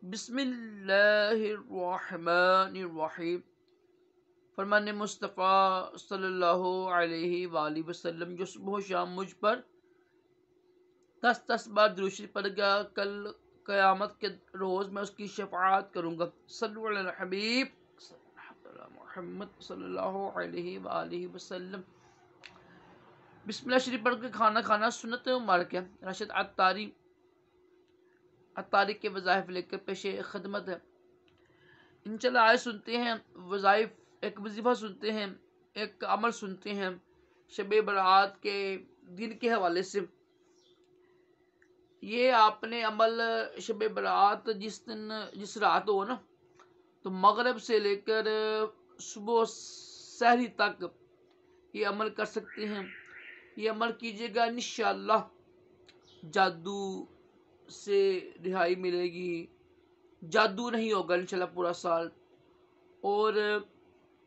بسم اللہ الرحمن الرحیم۔ فرمان مصطفیٰ صلی اللہ علیہ وآلہ وسلم جو صبح و شام مجھ پر 10 بار درود شریف پڑھ گا، کل قیامت کے روز میں اس کی شفاعت کروں گا۔ صلو علی الحبیب محمد صلی اللہ علیہ وآلہ وسلم۔ بسم اللہ شریف پڑھ کے کھانا کھانا سنت مبارک ہے۔ راشد عطاری کے وظائف لے کر پیش خدمت ہے۔ انشاءاللہ آئے سنتے ہیں وظائف، ایک وظیفہ سنتے ہیں، ایک عمل سنتے ہیں شب برات کے دن کے حوالے سے۔ یہ آپ نے عمل شب برات جس رات ہو نا، تو مغرب سے لے کر صبح سحری تک یہ عمل کر سکتے ہیں۔ یہ عمل کیجیے گا، انشاءاللہ جادو سے رہائی ملے گی، جادو نہیں ہوگا انشاءاللہ پورا سال، اور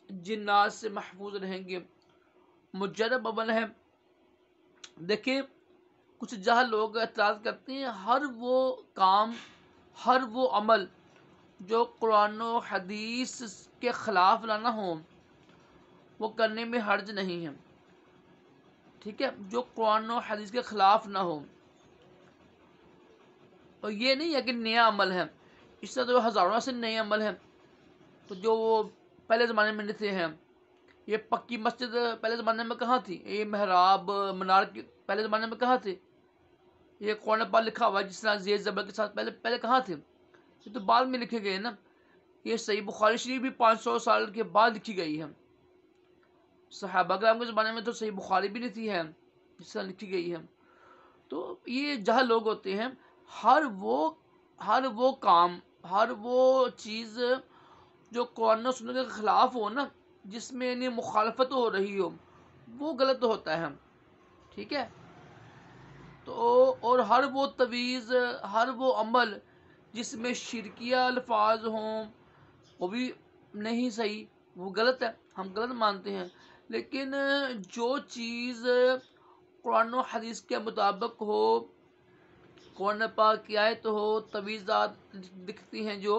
جنات سے محفوظ رہیں گے۔ مجرب عمل ہے۔ دیکھیں کچھ جاہل لوگ اعتراض کرتے ہیں، ہر وہ کام، ہر وہ عمل جو قرآن و حدیث کے خلاف نہ ہو وہ کرنے میں حرج نہیں ہے، ٹھیک ہے، جو قرآن و حدیث کے خلاف نہ ہو۔ اور یہ نہیں ہے کہ نیا عمل ہے، اس طرح تو ہزاروں سے نئے عمل ہیں، تو جو وہ پہلے زمانے میں تھے ہیں۔ یہ پکی مسجد پہلے زمانے میں کہاں تھی؟ یہ محراب منار پہلے زمانے میں کہاں تھے؟ یہ قرآن پاک لکھا ہوا ہے جس طرح زیر زبر کے ساتھ پہلے کہاں تھے؟ یہ تو بعد میں لکھے گئے نا۔ یہ صحیح بخاری شریف بھی 500 سال کے بعد لکھی گئی ہے۔ صحابہ کرام کے زمانے میں تو صحیح بخاری بھی نہیں تھی ہے جس طرح لکھی گئی ہے۔ تو یہ جہاں لوگ ہوتے ہیں، ہر وہ کام، ہر وہ چیز جو قرآن و سنت کے خلاف ہو نا، جس میں انہیں مخالفت ہو رہی ہو، وہ غلط ہوتا ہے، ٹھیک ہے۔ تو اور ہر وہ تویز، ہر وہ عمل جس میں شرکیہ الفاظ ہوں وہ بھی نہیں صحیح، وہ غلط ہے، ہم غلط مانتے ہیں۔ لیکن جو چیز قرآن و حدیث کے مطابق ہو، قرآن پاک کی آیت ہو، تویزات دکھتی ہیں جو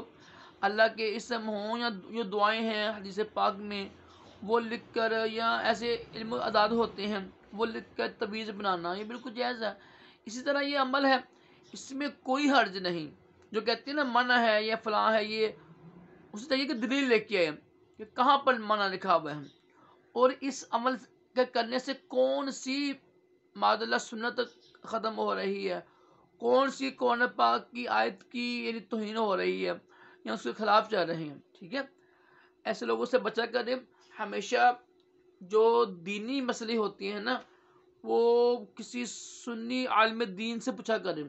اللہ کے اسم ہوں یا جو دعائیں ہیں حدیث پاک میں، وہ لکھ کر، یا ایسے علم اداد ہوتے ہیں وہ لکھ کر تویز بنانا، یہ بالکل جائز ہے۔ اسی طرح یہ عمل ہے، اس میں کوئی حرج نہیں۔ جو کہتے ہیں نا منع ہے یا فلاں ہے، یہ اسی طرح کہ دلیل لے کے آئے کہ کہاں پر منع لکھا ہوا ہے، اور اس عمل کے کرنے سے کون سی معاذ اللہ سنت ختم ہو رہی ہے، کون سی قرآن پاک کی آیت کی یعنی توہین ہو رہی ہے یا اس کے خلاف چل رہے ہیں، ٹھیک ہے۔ ایسے لوگوں سے بچا کریں۔ ہمیشہ جو دینی مسئلے ہوتی ہیں نا، وہ کسی سنی عالم دین سے پوچھا کریں۔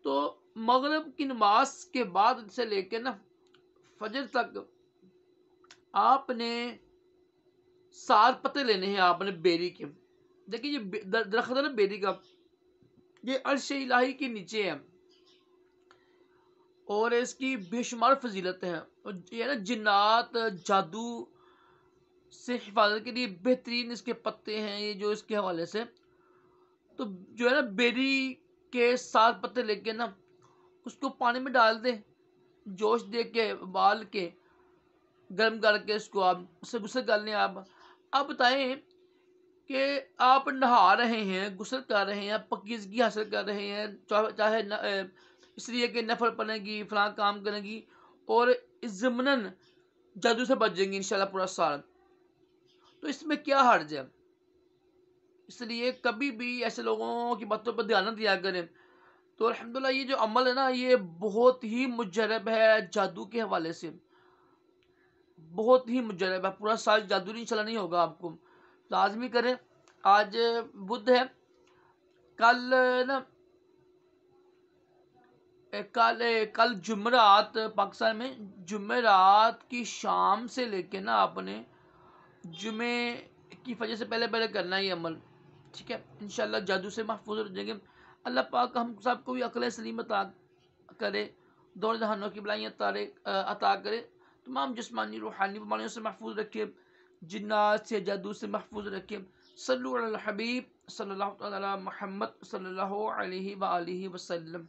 تو مغرب کی نماز کے بعد سے لے کے نا فجر تک آپ نے 7 پتے لینے ہیں آپ نے بیری کے۔ دیکھیں یہ درخت ہے نا بیری کا، یہ عرش الہی کے نیچے ہے، اور اس کی بے شمار فضیلت ہے، اور یہ نا جنات جادو سے حفاظت کے لیے بہترین اس کے پتے ہیں، یہ جو اس کے حوالے سے۔ تو جو ہے نا بیری کے 7 پتے لے کے نا اس کو پانی میں ڈال دیں، جوش دے کے ابال کے گرم کر کے اس کو آپ اسے غسل کر لیں۔ آپ بتائیں کہ آپ نہا رہے ہیں، غسل کر رہے ہیں، پاکیزگی حاصل کر رہے ہیں، چاہے اس لیے کہ نفل پڑھیں گی، فلاں کام کریں گی، اور ضمناً جادو سے بچ جائیں گی انشاءاللہ پورا سال، تو اس میں کیا حرج ہے؟ اس لیے کبھی بھی ایسے لوگوں کی باتوں پر دھیان نہ دیا کریں۔ تو الحمدللہ یہ جو عمل ہے نا، یہ بہت ہی مجرب ہے جادو کے حوالے سے، بہت ہی مجرب ہے، پورا سال جادو انشاءاللہ نہیں ہوگا آپ کو۔ لازمی کریں۔ آج بدھ ہے، کل نا کل جمعرات پاکستان میں جمعرات کی شام سے لے کے نا آپ نے جمعے کی فجر سے پہلے کرنا ہے یہ عمل، ٹھیک ہے۔ انشاءاللہ جادو سے محفوظ ہو جائیں گے۔ اللہ پاک ہم سب کو بھی عقل سلیم عطا کرے، دونوں جہانوں کی بلائیں عطا کرے، تمام جسمانی روحانی بیماریوں سے محفوظ رکھے، جنات سے جادو سے محفوظ رکھے۔ صلو علی الحبیب صلی اللہ تعالی علی محمد صلی اللہ علیہ وآلہ وسلم۔